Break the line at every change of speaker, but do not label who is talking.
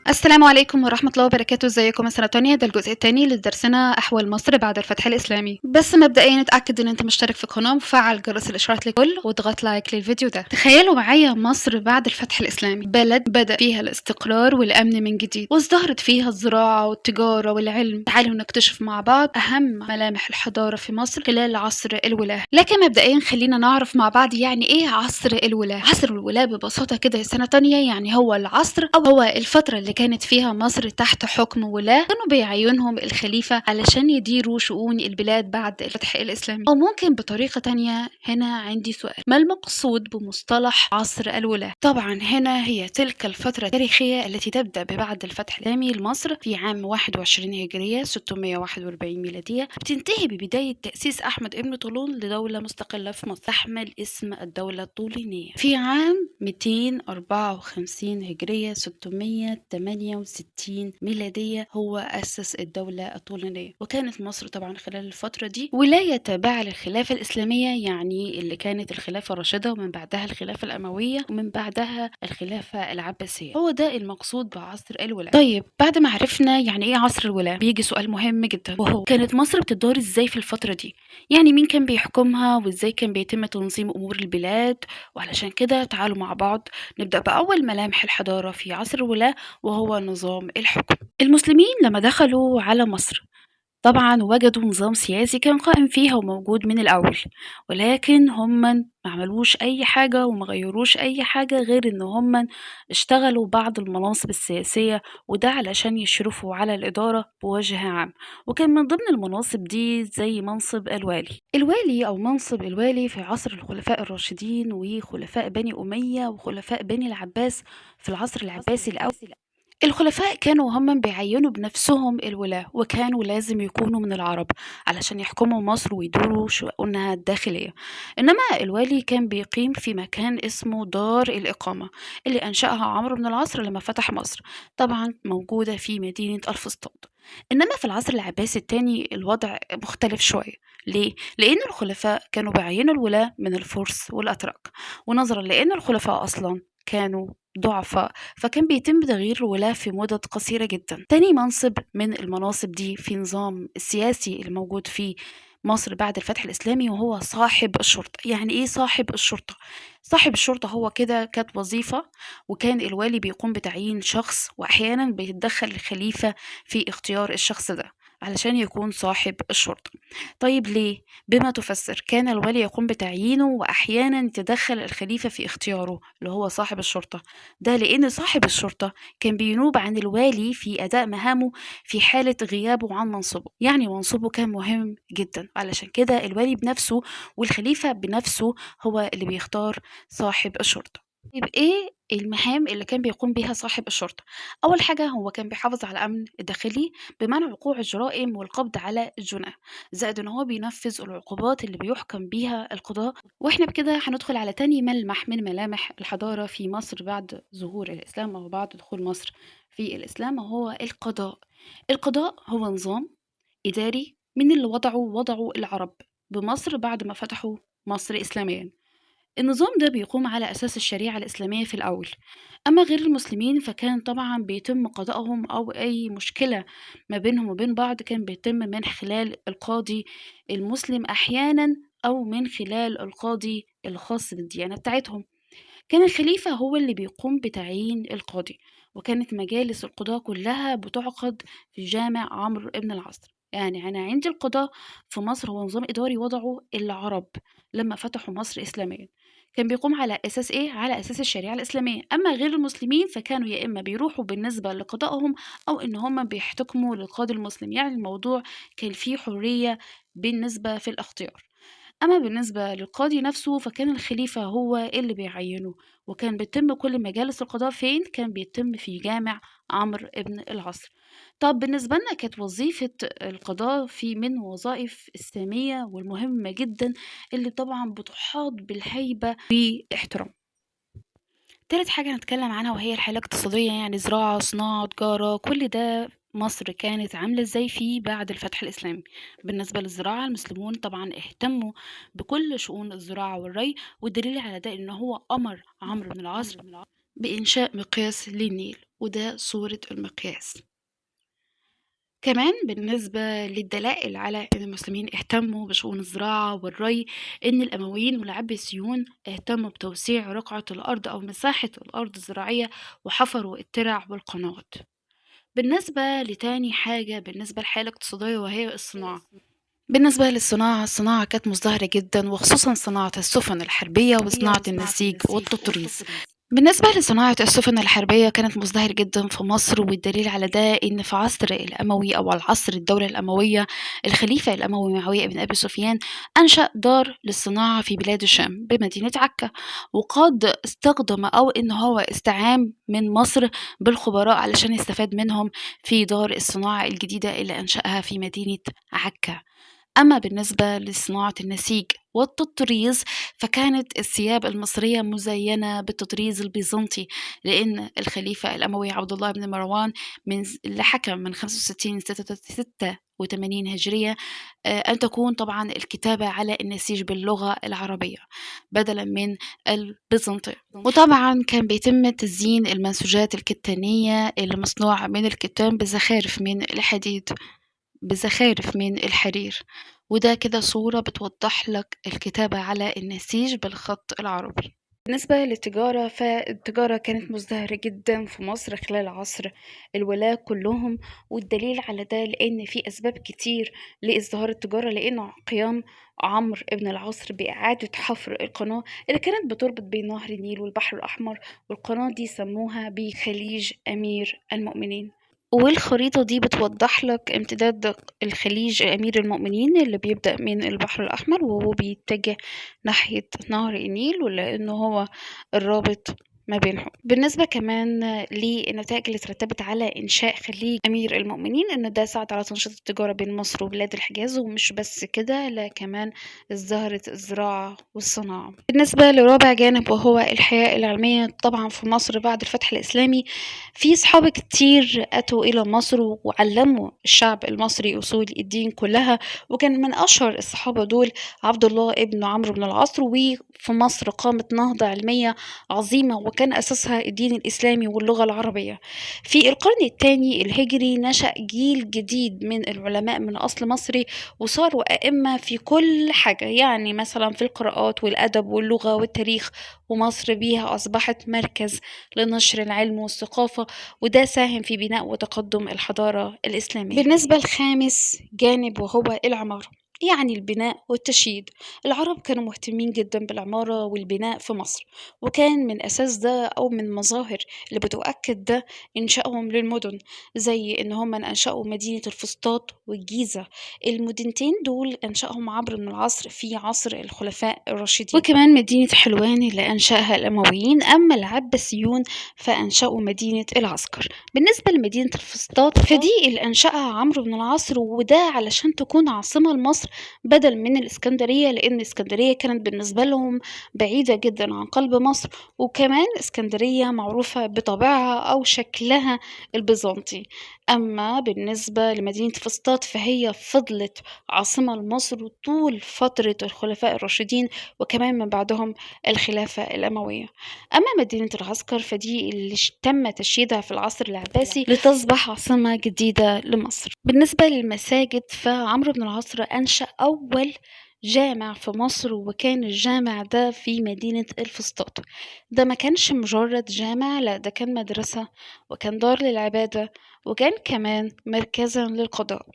السلام عليكم ورحمة الله وبركاته، ازيكم يا سنة تانية؟ ده الجزء التاني لدرسنا أحوال مصر بعد الفتح الإسلامي. بس مبدئيا اتأكد إن أنت مشترك في القناة وفعل جرس الإشعارات للكل واضغط لايك للفيديو ده. تخيلوا معايا مصر بعد الفتح الإسلامي، بلد بدأ فيها الاستقرار والأمن من جديد، وازدهرت فيها الزراعة والتجارة والعلم. تعالوا نكتشف مع بعض أهم ملامح الحضارة في مصر خلال عصر الولاة. لكن مبدئيا خلينا نعرف مع بعض يعني إيه عصر الولاة. عصر الولاة ببساطة كده يا سنة تانية يعني هو العصر أو هو الفترة اللي كانت فيها مصر تحت حكم ولاة كانوا بيعينهم الخليفة علشان يديروا شؤون البلاد بعد الفتح الإسلامي. أو ممكن بطريقة تانية، هنا عندي سؤال: ما المقصود بمصطلح عصر الولاة؟ طبعا هنا هي تلك الفترة التاريخية التي تبدأ ببعد الفتح الإسلامي لمصر في عام 21 هجرية 641 ميلادية، بتنتهي ببداية تأسيس أحمد ابن طولون لدولة مستقلة في مصر تحمل اسم الدولة الطولونية. في عام 254 هجرية 668 ميلادية هو أسس الدولة الطولونية، وكانت مصر طبعا خلال الفترة دي ولاية تابعة للخلافة الإسلامية، يعني اللي كانت الخلافة الراشدة ومن بعدها الخلافة الأموية ومن بعدها الخلافة العباسية. هو ده المقصود بعصر الولاة. طيب بعد ما عرفنا يعني إيه عصر الولاة، بيجي سؤال مهم جدا، وهو كانت مصر بتدار إزاي في الفترة دي؟ يعني مين كان بيحكمها وإزاي كان بيتم تنظيم أمور البلاد؟ وعلشان كده تعالوا مع بعض نبدأ بأول ملامح الحضارة في عصر الولاة، وهو نظام الحكم. المسلمين لما دخلوا على مصر طبعا وجدوا نظام سياسي كان قائم فيها وموجود من الأول، ولكن هم ما عملوش أي حاجة وما غيروش أي حاجة غير إن هم اشتغلوا بعض المناصب السياسية، وده علشان يشرفوا على الإدارة بوجه عام. وكان من ضمن المناصب دي زي منصب الوالي أو منصب الوالي في عصر الخلفاء الراشدين وخلفاء بني أمية وخلفاء بني العباس في العصر العباسي الأول. الخلفاء كانوا هم بيعينوا بنفسهم الولاة، وكانوا لازم يكونوا من العرب علشان يحكموا مصر ويدوروا شؤونها الداخلية. إنما الوالي كان بيقيم في مكان اسمه دار الإقامة اللي أنشأها عمرو بن العاص لما فتح مصر، طبعا موجودة في مدينة الفسطاط. إنما في العصر العباسي الثاني الوضع مختلف شوية. ليه؟ لأن الخلفاء كانوا بيعينوا الولاة من الفرس والأتراك، ونظرا لأن الخلفاء أصلا كانوا ضعفاء، فكان بيتم تغيير الولاة في مدد قصيرة جدا. تاني منصب من المناصب دي في النظام السياسي اللي موجود في مصر بعد الفتح الإسلامي وهو صاحب الشرطة. يعني إيه صاحب الشرطة؟ صاحب الشرطة هو كده كانت وظيفة، وكان الوالي بيقوم بتعيين شخص وأحيانا بيتدخل الخليفة في اختيار الشخص ده علشان يكون صاحب الشرطة. طيب ليه؟ بما تفسر كان الولي يقوم بتعيينه وأحيانا يتدخل الخليفة في اختياره اللي هو صاحب الشرطة. ده لأن صاحب الشرطة كان بينوب عن الوالي في أداء مهامه في حالة غيابه عن منصبه، يعني منصبه كان مهم جدا، علشان كده الوالي بنفسه والخليفة بنفسه هو اللي بيختار صاحب الشرطة. طيب إيه المهام اللي كان بيقوم بيها صاحب الشرطة؟ أول حاجة هو كان بيحافظ على الأمن الداخلي بمنع وقوع الجرائم والقبض على الجناه، زائد إن هو بينفذ العقوبات اللي بيحكم بيها القضاء. وإحنا بكده هندخل على تاني ملمح من ملامح الحضارة في مصر بعد ظهور الإسلام أو بعد دخول مصر في الإسلام، وهو القضاء. القضاء هو نظام إداري من اللي وضعه العرب بمصر بعد ما فتحوا مصر إسلاميا. النظام ده بيقوم على أساس الشريعة الإسلامية في الأول، أما غير المسلمين فكان طبعا بيتم قضائهم أو أي مشكلة ما بينهم وبين بعض كان بيتم من خلال القاضي المسلم أحيانا أو من خلال القاضي الخاص بالديانة بتاعتهم. كان الخليفة هو اللي بيقوم بتعيين القاضي، وكانت مجالس القضاة كلها بتعقد في جامع عمرو بن العاص. يعني أنا عندي القضاء في مصر هو نظام إداري وضعه العرب لما فتحوا مصر إسلاميا، كان بيقوم على أساس إيه؟ على أساس الشريعة الإسلامية. أما غير المسلمين فكانوا يا إما بيروحوا بالنسبة لقضائهم أو إن هم بيحتكموا للقاضي المسلم، يعني الموضوع كان فيه حرية بالنسبة في الاختيار. أما بالنسبة للقاضي نفسه فكان الخليفة هو اللي بيعينه، وكان بيتم كل مجالس القضاء فين؟ كان بيتم في جامع عمرو بن العاص. طب بالنسبة لنا كانت وظيفة القضاء في من وظائف السامية والمهمة جدا اللي طبعا بتحاط بالهيبة والاحترام. تالت حاجة هنتكلم عنها وهي الحالة الاقتصادية، يعني زراعة صناعة تجارة كل ده مصر كانت عاملة ازاي فيه بعد الفتح الإسلامي. بالنسبة للزراعة المسلمون طبعا اهتموا بكل شؤون الزراعة والري، والدليل على ده ان هو أمر عمرو بن العاص بإنشاء مقياس للنيل، وده صورة المقياس. كمان بالنسبة للدلائل على إن المسلمين اهتموا بشؤون الزراعة والري، إن الأمويين والعباسيون اهتموا بتوسيع رقعة الأرض أو مساحة الأرض الزراعية وحفروا الترع والقنوات. بالنسبة لتاني حاجة بالنسبة للحالة الاقتصادية وهي الصناعة، بالنسبة للصناعة، الصناعة كانت مزدهرة جدا، وخصوصا صناعة السفن الحربية وصناعة النسيج والتطريز. بالنسبة لصناعة السفن الحربية كانت مزدهرة جدا في مصر، والدليل على ده إن في عصر الأموي أو العصر الدولة الأموية الخليفة الأموي معاوية بن أبي سفيان أنشأ دار للصناعة في بلاد الشام بمدينة عكا، وقد استخدم أو إن هو استعان من مصر بالخبراء علشان يستفاد منهم في دار الصناعة الجديدة اللي أنشأها في مدينة عكا. أما بالنسبة لصناعة النسيج والتطريز، فكانت الثياب المصرية مزينة بالتطريز البيزنطي، لأن الخليفة الأموي عبد الله بن مروان اللي حكم من 65 86 هجرية أن تكون طبعا الكتابة على النسيج باللغة العربية بدلا من البيزنطي. وطبعا كان بيتم تزيين المنسوجات الكتانية اللي مصنوعة من الكتان بزخارف من الحرير، وده كده صورة بتوضح لك الكتابة على النسيج بالخط العربي. بالنسبة للتجارة، فالتجارة كانت مزدهرة جدا في مصر خلال عصر الولاة كلهم، والدليل على ده لأن في أسباب كتير لازدهار التجارة، لأنه قيام عمرو بن العاص بإعادة حفر القناة اللي كانت بتربط بين نهر النيل والبحر الأحمر، والقناة دي سموها بخليج أمير المؤمنين. والخريطة دي بتوضح لك امتداد الخليج أمير المؤمنين اللي بيبدأ من البحر الأحمر وهو بيتجه ناحية نهر النيل، ولأنه هو الرابط ما بينهم. بالنسبة كمان للنتائج اللي ترتبت على إنشاء خليج أمير المؤمنين، إن ده ساعد على تنشيط التجارة بين مصر وبلاد الحجاز، ومش بس كده، لا كمان ازدهرت الزراعة والصناعة. بالنسبة لرابع جانب وهو الحياة العلمية، طبعا في مصر بعد الفتح الإسلامي في صحابة كتير أتوا إلى مصر وعلموا الشعب المصري أصول الدين كلها، وكان من أشهر الصحابة دول عبد الله ابن عمرو بن العاص. وفي مصر قامت نهضة علمية عظيمة وكان أساسها الدين الإسلامي واللغة العربية. في القرن الثاني الهجري نشأ جيل جديد من العلماء من أصل مصري، وصاروا أئمة في كل حاجة، يعني مثلا في القراءات والأدب واللغة والتاريخ، ومصر بيها أصبحت مركز لنشر العلم والثقافة، وده ساهم في بناء وتقدم الحضارة الإسلامية. بالنسبة لخامس جانب وهو العمارة، يعني البناء والتشييد، العرب كانوا مهتمين جدا بالعمارة والبناء في مصر، وكان من أساس ده أو من مظاهر اللي بتؤكد ده إنشائهم للمدن، زي إن هم أنشأوا مدينة الفسطاط والجيزة. المدينتين دول أنشأهم عمرو بن العاص في عصر الخلفاء الراشدين، وكمان مدينة حلوان اللي أنشأها الأمويين. أما العباسيون فأنشأوا مدينة العسكر. بالنسبة لمدينة الفسطاط فدي اللي أنشأها عمرو بن العاص، وده علشان تكون عاصمة لمصر بدل من الإسكندرية، لأن الإسكندرية كانت بالنسبة لهم بعيدة جدا عن قلب مصر، وكمان إسكندرية معروفة بطبعها أو شكلها البيزنطي. أما بالنسبة لمدينة فسطاط فهي فضلت عاصمة لمصر طول فترة الخلفاء الراشدين، وكمان من بعدهم الخلافة الأموية. أما مدينة العسكر فدي اللي تم تشييدها في العصر العباسي لتصبح عاصمة جديدة لمصر. بالنسبة للمساجد فعمرو بن العاص أنشأ أول جامع في مصر، وكان الجامع ده في مدينة الفسطاط. ده ما كانش مجرد جامع، لا ده كان مدرسة وكان دار للعبادة وكان كمان مركزا للقضاء.